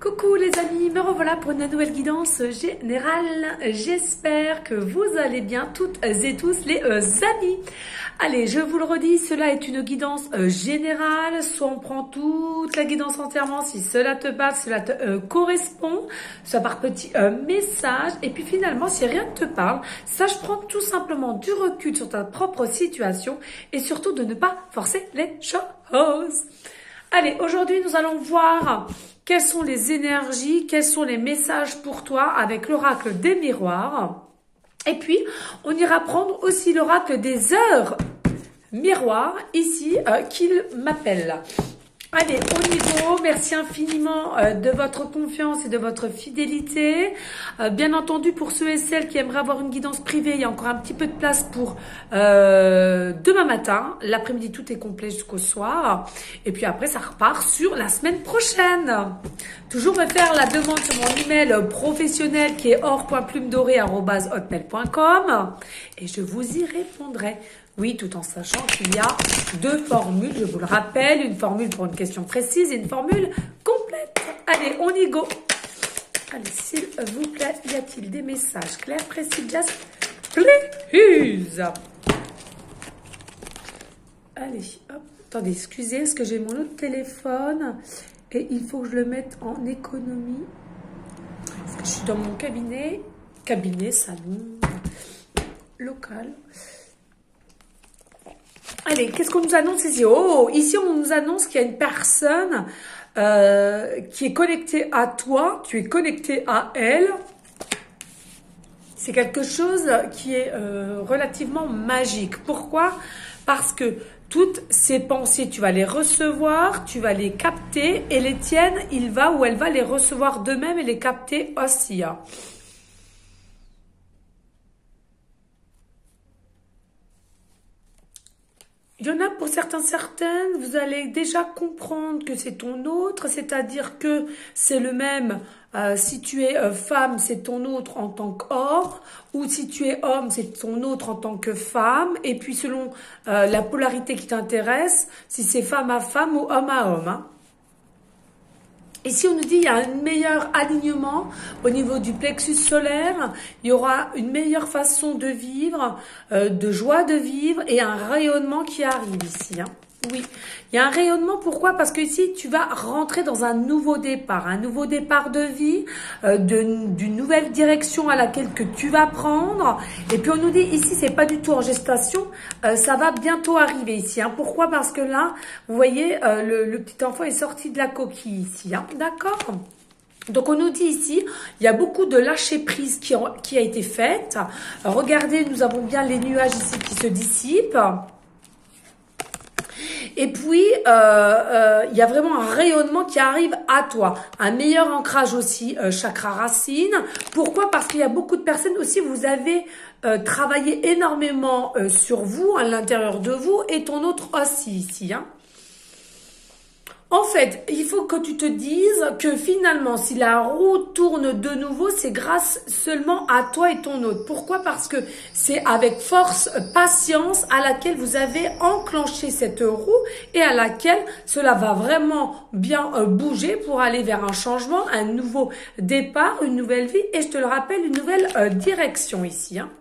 Coucou les amis, me revoilà pour une nouvelle guidance générale. J'espère que vous allez bien toutes et tous les amis. Allez, je vous le redis, cela est une guidance générale. Soit on prend toute la guidance entièrement si cela te parle, cela te correspond, soit par petits messages. Et puis finalement, si rien ne te parle, sache prendre tout simplement du recul sur ta propre situation et surtout de ne pas forcer les choses. Allez, aujourd'hui, nous allons voir quelles sont les énergies, quels sont les messages pour toi avec l'oracle des miroirs. Et puis, on ira prendre aussi l'oracle des heures miroirs, ici, qu'il m'appelle. Allez, au niveau, merci infiniment de votre confiance et de votre fidélité. Bien entendu, pour ceux et celles qui aimeraient avoir une guidance privée, il y a encore un petit peu de place pour demain matin. L'après-midi, tout est complet jusqu'au soir. Et puis après, ça repart sur la semaine prochaine. Toujours me faire la demande sur mon email professionnel qui est or.plumedorée@hotmail.com et je vous y répondrai. Oui, tout en sachant qu'il y a deux formules, je vous le rappelle, une formule pour une question précise et une formule complète. Allez, on y go. Allez, s'il vous plaît, y a-t-il des messages clairs, précis, just please. Allez, hop. Attendez, excusez, est-ce que j'ai mon autre téléphone et il faut que je le mette en économie. Parce que je suis dans mon cabinet, salon, local. Allez, qu'est-ce qu'on nous annonce ici? Oh, ici on nous annonce qu'il y a une personne qui est connectée à toi, tu es connecté à elle. C'est quelque chose qui est relativement magique. Pourquoi? Parce que toutes ces pensées, tu vas les recevoir, tu vas les capter et les tiennes, il va ou elle va les recevoir d'eux-mêmes et les capter aussi. Il y en a pour certaines, vous allez déjà comprendre que c'est ton autre, c'est-à-dire que c'est le même, si tu es femme, c'est ton autre en tant qu'homme, ou si tu es homme, c'est ton autre en tant que femme, et puis selon la polarité qui t'intéresse, si c'est femme à femme ou homme à homme. Hein. Ici, on nous dit qu'il y a un meilleur alignement au niveau du plexus solaire. Il y aura une meilleure façon de vivre, de joie de vivre et un rayonnement qui arrive ici. Hein. Oui, il y a un rayonnement. Pourquoi? Parce que ici, tu vas rentrer dans un nouveau départ de vie, d'une nouvelle direction à laquelle que tu vas prendre. Et puis, on nous dit ici, c'est pas du tout en gestation, ça va bientôt arriver ici. Hein. Pourquoi? Parce que là, vous voyez, le petit enfant est sorti de la coquille ici. Hein. D'accord? Donc, on nous dit ici, il y a beaucoup de lâcher prise qui a été faite. Regardez, nous avons bien les nuages ici qui se dissipent. Et puis, il y a vraiment un rayonnement qui arrive à toi. Un meilleur ancrage aussi, chakra racine. Pourquoi? Parce qu'il y a beaucoup de personnes aussi, vous avez travaillé énormément sur vous, à l'intérieur de vous, et ton autre aussi ici. Hein. En fait, il faut que tu te dises que finalement, si la roue tourne de nouveau, c'est grâce seulement à toi et ton autre. Pourquoi? Parce que c'est avec force, patience à laquelle vous avez enclenché cette roue et à laquelle cela va vraiment bien bouger pour aller vers un changement, un nouveau départ, une nouvelle vie et je te le rappelle, une nouvelle direction ici. Hein.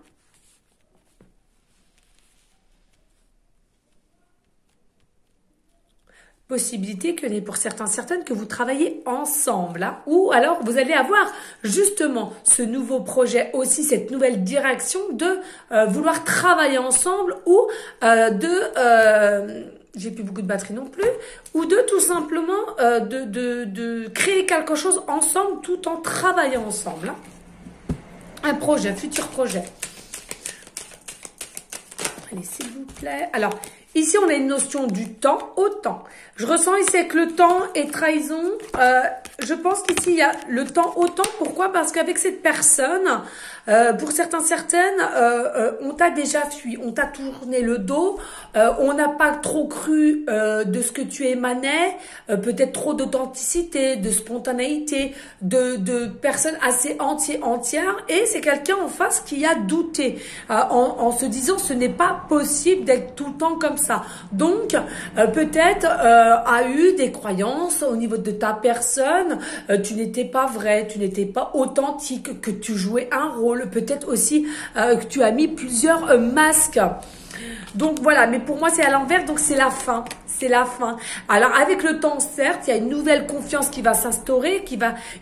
Possibilité que n'est pour certaines que vous travaillez ensemble hein, ou alors vous allez avoir justement ce nouveau projet aussi, cette nouvelle direction de vouloir travailler ensemble ou j'ai plus beaucoup de batterie non plus, ou de tout simplement de créer quelque chose ensemble tout en travaillant ensemble. Hein. Un projet, un futur projet. Allez, s'il vous plaît. Alors, ici, on a une notion du temps au temps. Je ressens ici avec le temps et trahison. Je pense qu'ici, il y a le temps au temps. Pourquoi? Parce qu'avec cette personne, pour certaines, on t'a déjà fui. On t'a tourné le dos. On n'a pas trop cru de ce que tu émanais. Peut-être trop d'authenticité, de spontanéité, de personnes assez entières. Et c'est quelqu'un en face qui a douté en se disant ce n'est pas possible d'être tout le temps comme ça. Donc, peut-être a eu des croyances au niveau de ta personne personne, tu n'étais pas vrai, tu n'étais pas authentique, que tu jouais un rôle, peut-être aussi que tu as mis plusieurs masques. Donc voilà, mais pour moi c'est à l'envers, donc c'est la fin. C'est la fin. Alors avec le temps, certes, il y a une nouvelle confiance qui va s'instaurer,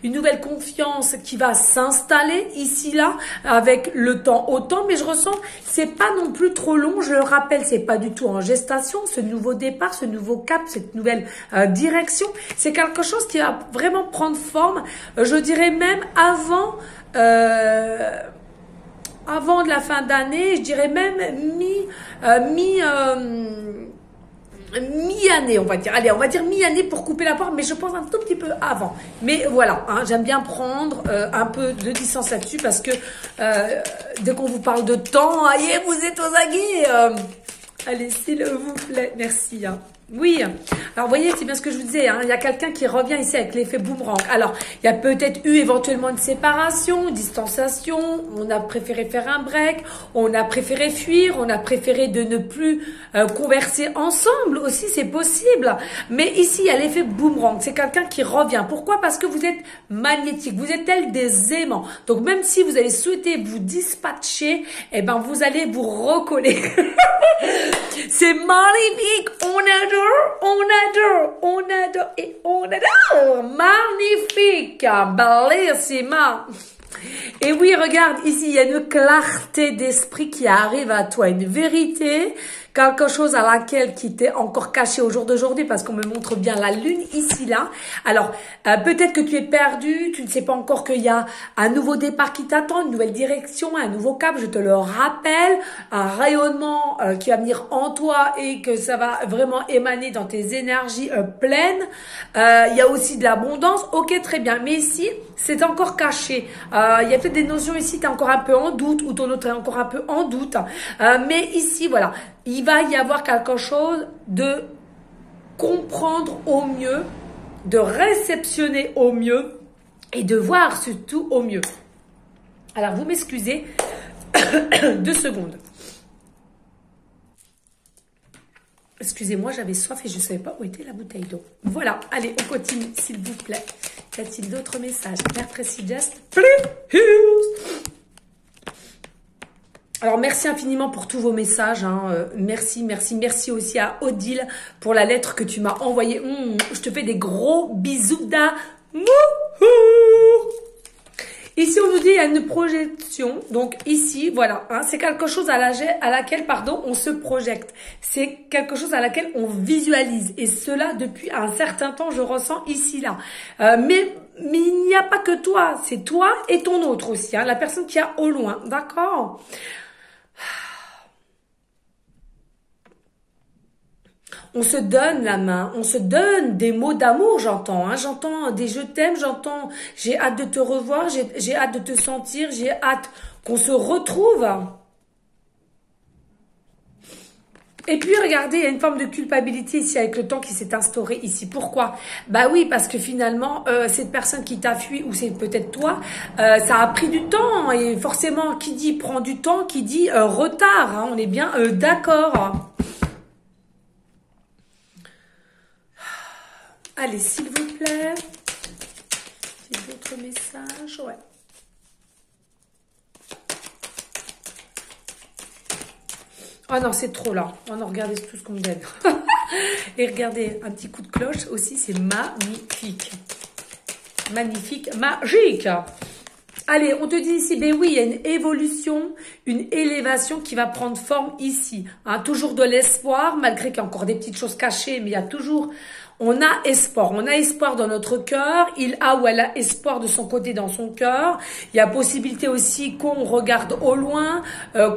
une nouvelle confiance qui va s'installer ici là avec le temps autant, mais je ressens c'est pas non plus trop long. Je le rappelle, c'est pas du tout en gestation. Ce nouveau départ, ce nouveau cap, cette nouvelle direction, c'est quelque chose qui va vraiment prendre forme. Je dirais même avant de la fin d'année, je dirais même mi-année, on va dire. Allez, on va dire mi-année pour couper la porte, mais je pense un tout petit peu avant. Mais voilà, hein, j'aime bien prendre un peu de distance là-dessus parce que dès qu'on vous parle de temps, allez, vous êtes aux aguets. Allez, s'il vous plaît, merci. Hein. Oui, alors vous voyez, c'est bien ce que je vous disais, hein, il y a quelqu'un qui revient ici avec l'effet boomerang. Alors, il y a peut-être eu éventuellement une séparation, une distanciation, on a préféré faire un break, on a préféré fuir, on a préféré de ne plus converser ensemble aussi, c'est possible. Mais ici, il y a l'effet boomerang, c'est quelqu'un qui revient. Pourquoi? Parce que vous êtes magnétique, vous êtes tel des aimants. Donc, même si vous allez souhaiter vous dispatcher, eh ben, vous allez vous recoller. C'est magnifique, on adore et on adore. Magnifique, bellissima. Et oui, regarde, ici, il y a une clarté d'esprit qui arrive à toi, une vérité, quelque chose à laquelle qui t'est encore caché au jour d'aujourd'hui parce qu'on me montre bien la lune ici, là. Alors, peut-être que tu es perdu, tu ne sais pas encore qu'il y a un nouveau départ qui t'attend, une nouvelle direction, un nouveau cap, je te le rappelle, un rayonnement qui va venir en toi et que ça va vraiment émaner dans tes énergies pleines. Il y a aussi de l'abondance, ok, très bien, mais ici, c'est encore caché. Il y a peut-être des notions ici, tu es encore un peu en doute ou ton autre est encore un peu en doute. Mais ici, voilà, il va y avoir quelque chose de comprendre au mieux, de réceptionner au mieux et de voir surtout au mieux. Alors, vous m'excusez, 2 secondes. Excusez-moi, j'avais soif et je ne savais pas où était la bouteille d'eau. Voilà, allez, on continue, s'il vous plaît. Y a-t-il d'autres messages? Merci, just please. Alors, merci infiniment pour tous vos messages. Hein. Merci aussi à Odile pour la lettre que tu m'as envoyée. Je te fais des gros bisous d'amour. Ici, on nous dit il y a une projection. Donc ici, voilà, hein, c'est quelque chose à laquelle, on se projette. C'est quelque chose à laquelle on visualise. Et cela, depuis un certain temps, je ressens ici, là. Mais il n'y a pas que toi. C'est toi et ton autre aussi. Hein, la personne qui est au loin. D'accord ? On se donne la main, on se donne des mots d'amour, j'entends. Hein, j'entends des je t'aime, j'entends j'ai hâte de te revoir, j'ai hâte de te sentir, j'ai hâte qu'on se retrouve. Et puis, regardez, il y a une forme de culpabilité ici avec le temps qui s'est instauré ici. Pourquoi? Bah oui, parce que finalement, cette personne qui t'a fui, ou c'est peut-être toi, ça a pris du temps. Et forcément, qui dit prend du temps, qui dit retard. Hein, on est bien d'accord. Allez, s'il vous plaît. J'ai d'autres messages. Ouais. Oh non, c'est trop là. Oh non, regardez tout ce qu'on me donne. Et regardez, un petit coup de cloche aussi, c'est magnifique. Magnifique, magique. Allez, on te dit ici, ben oui, il y a une évolution, une élévation qui va prendre forme ici. Hein, toujours de l'espoir, malgré qu'il y a encore des petites choses cachées, mais il y a toujours... On a espoir dans notre cœur, il a ou elle a espoir de son côté dans son cœur. Il y a possibilité aussi qu'on regarde au loin,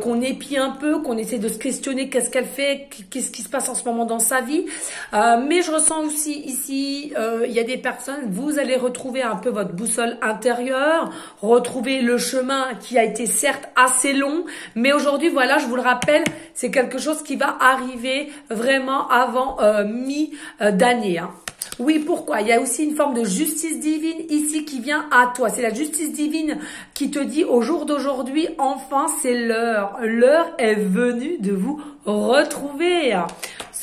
qu'on épie un peu, qu'on essaie de se questionner qu'est-ce qu'elle fait, qu'est-ce qui se passe en ce moment dans sa vie. Mais je ressens aussi ici, il y a des personnes, vous allez retrouver un peu votre boussole intérieure, retrouver le chemin qui a été certes assez long, mais aujourd'hui, voilà, je vous le rappelle, c'est quelque chose qui va arriver vraiment avant mi-d'année. Hein. Oui, pourquoi? Il y a aussi une forme de justice divine ici qui vient à toi. C'est la justice divine qui te dit au jour d'aujourd'hui, enfin, c'est l'heure. L'heure est venue de vous retrouver.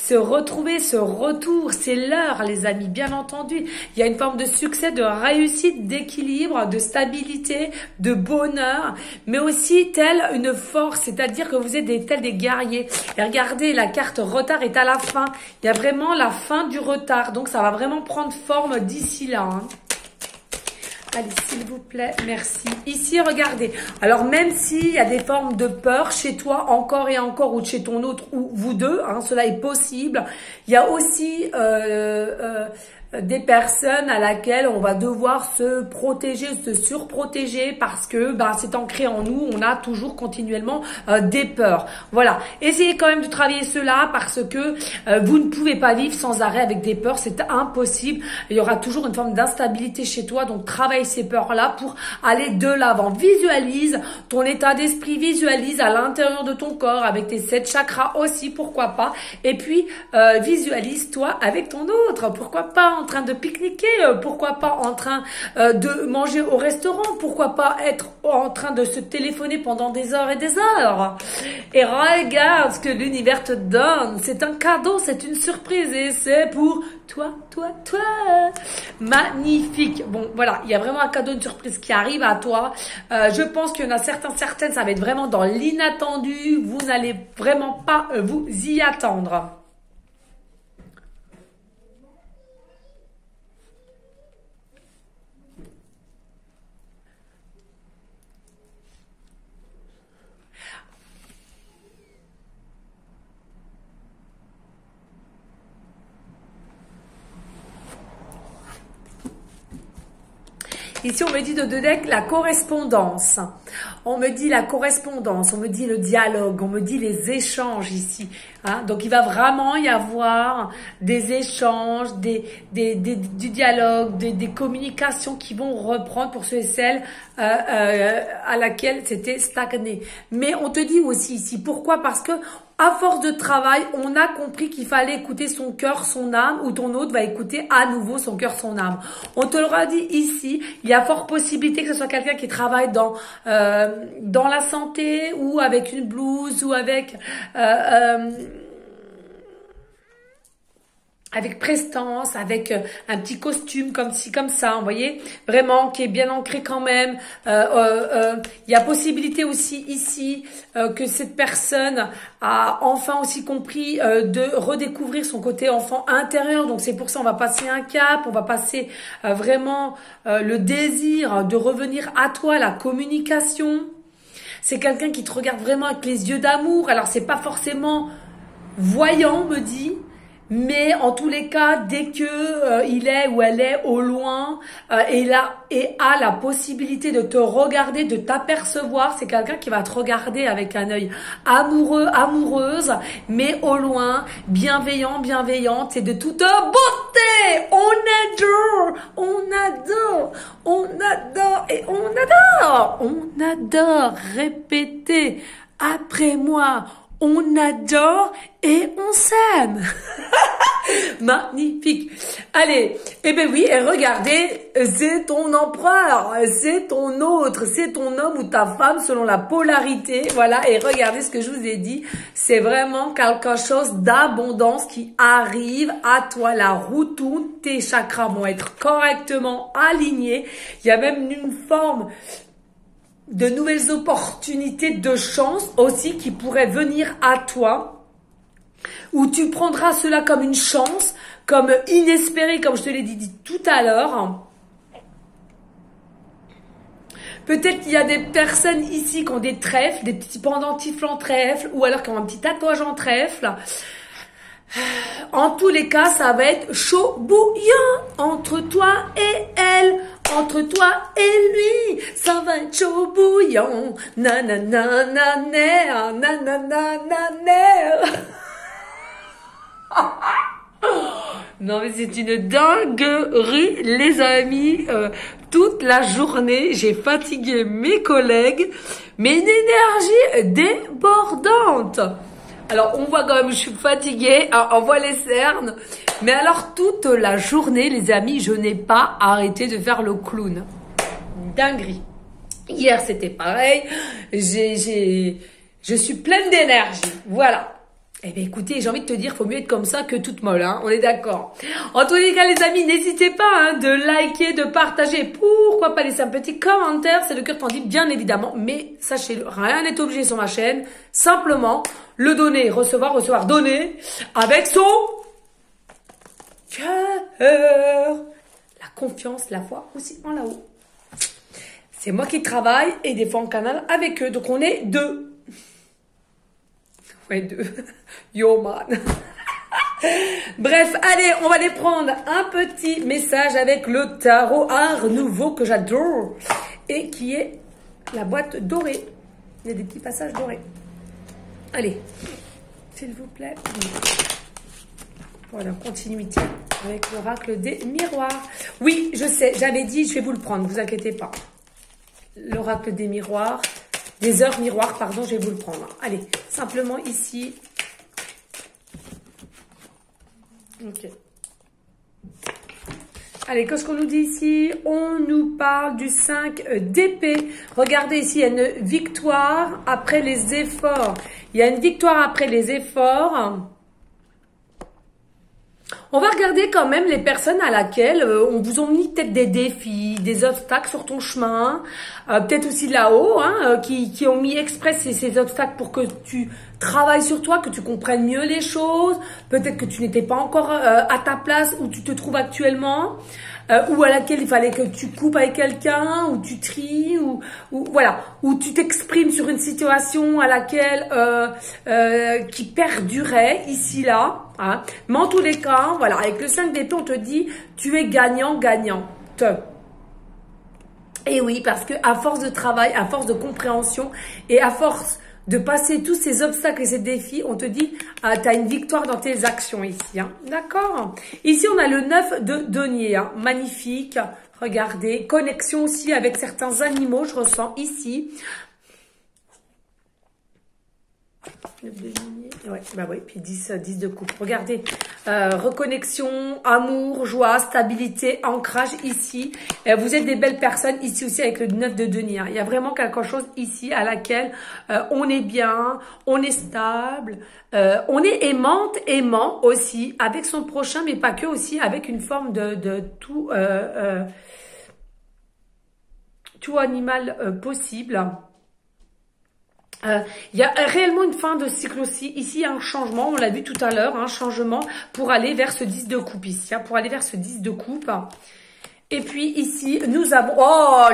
se retrouver, ce retour, c'est l'heure, les amis, bien entendu. Il y a une forme de succès, de réussite, d'équilibre, de stabilité, de bonheur, mais aussi telle une force, c'est-à-dire que vous êtes tels des guerriers. Et regardez, la carte retard est à la fin. Il y a vraiment la fin du retard, donc ça va vraiment prendre forme d'ici là. Hein. Allez, s'il vous plaît, merci. Ici, regardez. Alors, même s'il y a des formes de peur chez toi, encore et encore, ou chez ton autre, ou vous deux, hein, cela est possible. Il y a aussi des personnes à laquelle on va devoir se protéger, se surprotéger parce que c'est ancré en nous, on a toujours continuellement des peurs. Voilà, essayez quand même de travailler cela parce que vous ne pouvez pas vivre sans arrêt avec des peurs, c'est impossible. Il y aura toujours une forme d'instabilité chez toi, donc travaille ces peurs-là pour aller de l'avant. Visualise ton état d'esprit, visualise à l'intérieur de ton corps avec tes 7 chakras aussi, pourquoi pas. Et puis, visualise toi avec ton autre, pourquoi pas en train de pique-niquer, pourquoi pas en train de manger au restaurant, pourquoi pas être en train de se téléphoner pendant des heures et des heures. Et regarde ce que l'univers te donne, c'est un cadeau, c'est une surprise et c'est pour toi. Magnifique. Bon, voilà, il y a vraiment un cadeau, une surprise qui arrive à toi. Je pense qu'il y en a certaines, ça va être vraiment dans l'inattendu, vous n'allez vraiment pas vous y attendre. Ici, on me dit de donner la correspondance. On me dit la correspondance, on me dit le dialogue, on me dit les échanges ici. Hein. Donc, il va vraiment y avoir des échanges, du dialogue, des communications qui vont reprendre pour ceux et celles à laquelle c'était stagné. Mais on te dit aussi ici, pourquoi? Parce que à force de travail, on a compris qu'il fallait écouter son cœur, son âme, ou ton autre va écouter à nouveau son cœur, son âme. On te l'aura dit ici, il y a fort possibilité que ce soit quelqu'un qui travaille dans la santé, ou avec une blouse, ou avec prestance, avec un petit costume comme ci, comme ça, vous voyez, vraiment qui est bien ancré quand même. Il y a possibilité aussi ici que cette personne a enfin aussi compris de redécouvrir son côté enfant intérieur. Donc c'est pour ça on va passer un cap, on va passer vraiment le désir de revenir à toi, la communication. C'est quelqu'un qui te regarde vraiment avec les yeux d'amour. Alors c'est pas forcément voyant, me dit. Mais en tous les cas, dès que il est ou elle est au loin et a la possibilité de te regarder, de t'apercevoir, c'est quelqu'un qui va te regarder avec un œil amoureux, amoureuse, mais au loin, bienveillant, bienveillante, c'est de toute beauté. On adore répéter après moi. On adore et on s'aime. Magnifique. Allez, eh ben oui, et regardez, c'est ton empereur, c'est ton autre, c'est ton homme ou ta femme selon la polarité. Voilà, et regardez ce que je vous ai dit. C'est vraiment quelque chose d'abondance qui arrive à toi. La roue tourne, tes chakras vont être correctement alignés. Il y a même une forme de nouvelles opportunités de chance aussi qui pourraient venir à toi, où tu prendras cela comme une chance, comme inespéré, comme je te l'ai dit tout à l'heure. Peut-être qu'il y a des personnes ici qui ont des trèfles, des petits pendentifs en trèfle, ou alors qui ont un petit tatouage en trèfle. En tous les cas, ça va être chaud bouillant entre toi et elle, entre toi et lui. Ça va être chaud bouillant. Nanana, nanana, nanana, nanana. Non mais c'est une dinguerie les amis, toute la journée j'ai fatigué mes collègues, mais une énergie débordante. Alors on voit quand même je suis fatiguée, on voit les cernes, mais alors toute la journée les amis je n'ai pas arrêté de faire le clown. Dinguerie. Hier c'était pareil, je suis pleine d'énergie, voilà. Eh bien écoutez, j'ai envie de te dire, faut mieux être comme ça que toute molle, hein, on est d'accord. En tous les cas les amis, n'hésitez pas hein, de liker, de partager, pourquoi pas laisser un petit commentaire, c'est le cœur t'en dit bien évidemment, mais sachez-le, rien n'est obligé sur ma chaîne, simplement le donner, recevoir, recevoir, donner, avec son cœur. La confiance, la foi aussi en là-haut. C'est moi qui travaille et des fois en canal avec eux, donc on est deux. Ouais, deux. Yo, man. Bref, allez, on va aller prendre un petit message avec le tarot Art Nouveau que j'adore et qui est la boîte dorée. Il y a des petits passages dorés. Allez, s'il vous plaît. Voilà, continuité avec l'oracle des miroirs. Oui, je sais, j'avais dit, je vais vous le prendre, ne vous inquiétez pas. L'oracle des miroirs. Des heures miroirs, pardon, je vais vous le prendre. Allez, simplement ici. Ok. Allez, qu'est-ce qu'on nous dit ici? On nous parle du 5 d'épée. Regardez ici, il y a une victoire après les efforts. Il y a une victoire après les efforts. On va regarder quand même les personnes à laquelle on vous ont mis peut-être des défis, des obstacles sur ton chemin, peut-être aussi là-haut, hein, qui ont mis exprès ces obstacles pour que tu travailles sur toi, que tu comprennes mieux les choses, peut-être que tu n'étais pas encore à ta place où tu te trouves actuellement, ou à laquelle il fallait que tu coupes avec quelqu'un, ou tu tries, ou voilà, ou tu t'exprimes sur une situation à laquelle qui perdurait ici là. Hein. Mais en tous les cas, voilà, avec le 5 d'épée, on te dit tu es gagnant-gagnante. Et oui, parce que à force de travail, à force de compréhension et à force de passer tous ces obstacles et ces défis, on te dit tu as une victoire dans tes actions ici. Hein. D'accord? Ici, on a le 9 de denier. Hein. Magnifique. Regardez. Connexion aussi avec certains animaux, je ressens ici. Ouais, bah oui, puis 10 de coupe. Regardez, reconnexion, amour, joie, stabilité, ancrage ici. Vous êtes des belles personnes ici aussi avec le 9 de denier. Il y a vraiment quelque chose ici à laquelle on est bien, on est stable, on est aimant aussi avec son prochain, mais pas que aussi avec une forme de tout animal possible. Il y a réellement une fin de cycle aussi. Ici, il y a un changement, on l'a vu tout à l'heure, un changement pour aller vers ce 10 de coupe ici, hein, pour aller vers ce 10 de coupe. Et puis ici, nous avons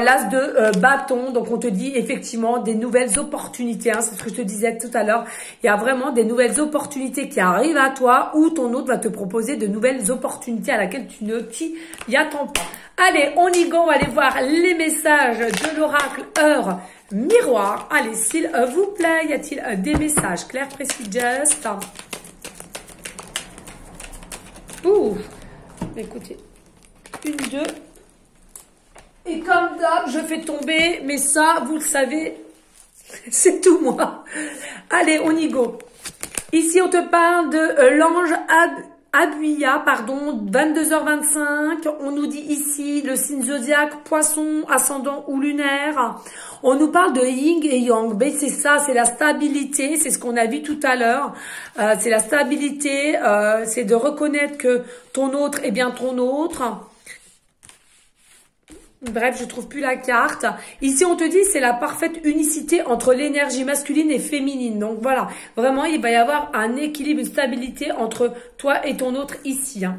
l'as de bâton. Donc, on te dit effectivement des nouvelles opportunités. Hein, c'est ce que je te disais tout à l'heure. Il y a vraiment des nouvelles opportunités qui arrivent à toi ou ton autre va te proposer de nouvelles opportunités à laquelle tu ne t'y attends pas. Allez, on y va, on va aller voir les messages de l'oracle heure miroir. Allez, s'il vous plaît, y a-t-il des messages clairs, précis, just? Ouh, écoutez, 1, 2. Et comme d'hab, je fais tomber, mais ça, vous le savez, c'est tout moi. Allez, on y go. Ici, on te parle de l'ange Abuya, pardon, 22h25. On nous dit ici le signe zodiaque, poisson, ascendant ou lunaire. On nous parle de yin et yang. Ben, c'est ça, c'est la stabilité. C'est ce qu'on a vu tout à l'heure. C'est la stabilité. C'est de reconnaître que ton autre est bien ton autre. Bref, je trouve plus la carte. Ici, on te dit c'est la parfaite unicité entre l'énergie masculine et féminine. Donc voilà, vraiment, il va y avoir un équilibre, une stabilité entre toi et ton autre ici. Hein.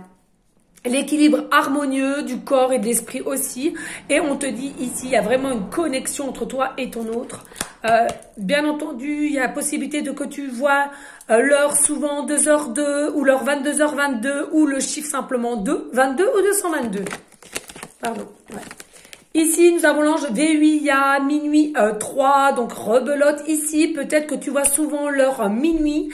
L'équilibre harmonieux du corps et de l'esprit aussi. Et on te dit ici, il y a vraiment une connexion entre toi et ton autre. Bien entendu, il y a la possibilité de que tu vois l'heure souvent 2h02 ou l'heure 22h22 ou le chiffre simplement 2, 22 ou 222. Pardon, ouais. Ici, nous avons l'ange Véhuia, minuit 3, donc rebelote ici. Peut-être que tu vois souvent l'heure minuit,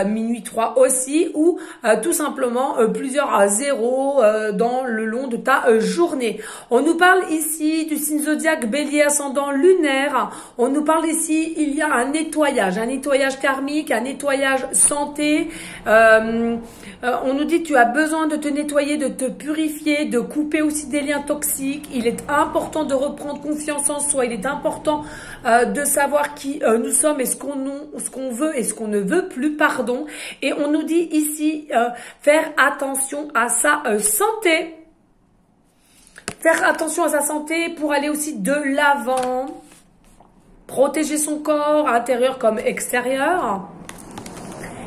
minuit 3 aussi, ou tout simplement plusieurs zéros dans le long de ta journée. On nous parle ici du signe zodiaque bélier ascendant lunaire. On nous parle ici, il y a un nettoyage karmique, un nettoyage santé. On nous dit tu as besoin de te nettoyer, de te purifier, de couper aussi des liens toxiques. Il est important important de reprendre confiance en soi. Il est important de savoir qui nous sommes et ce qu'on veut et ce qu'on ne veut plus, pardon. Et on nous dit ici faire attention à sa santé. Faire attention à sa santé pour aller aussi de l'avant. Protéger son corps, intérieur comme extérieur.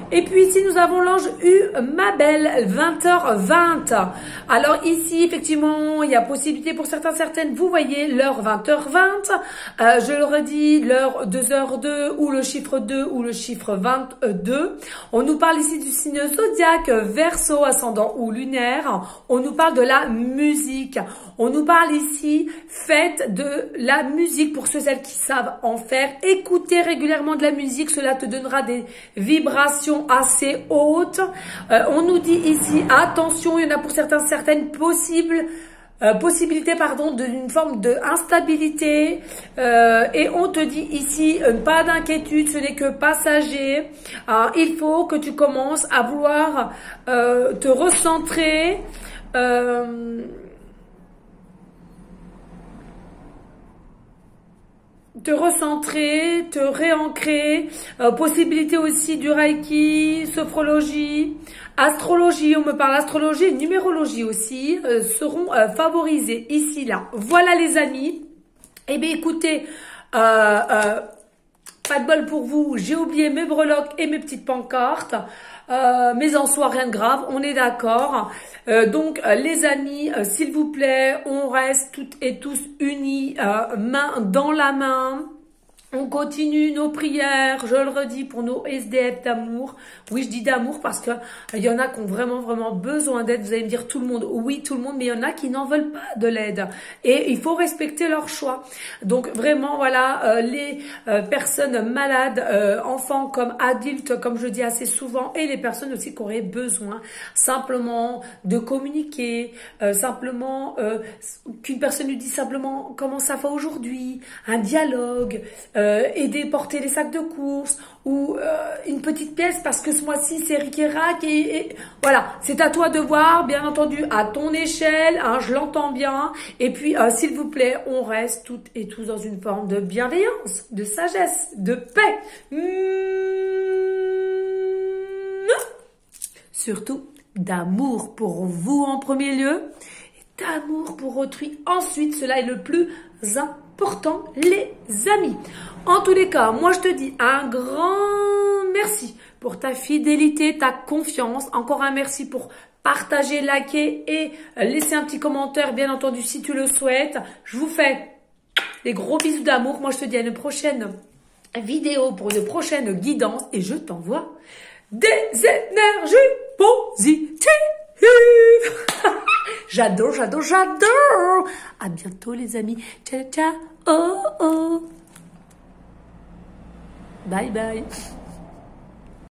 Et puis ici, nous avons l'ange U, ma belle, 20h20. Alors ici, effectivement, il y a possibilité pour certaines, vous voyez, l'heure 20h20. Je le redis, l'heure 2h02 ou le chiffre 2 ou le chiffre 22. On nous parle ici du signe zodiaque, Verseau, ascendant ou lunaire. On nous parle de la musique. On nous parle ici, faites de la musique pour ceux et celles qui savent en faire. Écoutez régulièrement de la musique, cela te donnera des vibrations assez hautes. On nous dit ici, attention, il y en a pour certaines possibilités d'une forme de instabilité. Et on te dit ici, pas d'inquiétude, ce n'est que passager. Il faut que tu commences à vouloir te recentrer. Te recentrer, te réancrer, possibilité aussi du Reiki, sophrologie, astrologie, on me parle astrologie et numérologie aussi, seront favorisés ici, là. Voilà les amis. Eh bien écoutez, pas de bol pour vous, j'ai oublié mes breloques et mes petites pancartes. Mais en soi, rien de grave, on est d'accord. Donc, les amis, s'il vous plaît, on reste toutes et tous unis, main dans la main. On continue nos prières, je le redis, pour nos SDF d'amour. Oui, je dis d'amour parce que il y en a qui ont vraiment besoin d'aide. Vous allez me dire tout le monde, oui, tout le monde, mais il y en a qui n'en veulent pas de l'aide. Et il faut respecter leur choix. Donc vraiment, voilà, les personnes malades, enfants comme adultes, comme je dis assez souvent, et les personnes aussi qui auraient besoin simplement de communiquer, simplement qu'une personne lui dise simplement comment ça va aujourd'hui, un dialogue, aider porter les sacs de course ou une petite pièce parce que ce mois-ci c'est ric et rac et voilà, c'est à toi de voir, bien entendu à ton échelle, hein, je l'entends bien. Et puis s'il vous plaît, on reste toutes et tous dans une forme de bienveillance, de sagesse, de paix, surtout d'amour pour vous en premier lieu et d'amour pour autrui ensuite. Cela est le plus important, les amis. En tous les cas, moi je te dis un grand merci pour ta fidélité, ta confiance. Encore un merci pour partager, liker et laisser un petit commentaire, bien entendu, si tu le souhaites. Je vous fais des gros bisous d'amour. Moi je te dis à une prochaine vidéo pour une prochaine guidance et je t'envoie des énergies positives. J'adore. À bientôt les amis. Ciao. Bye bye.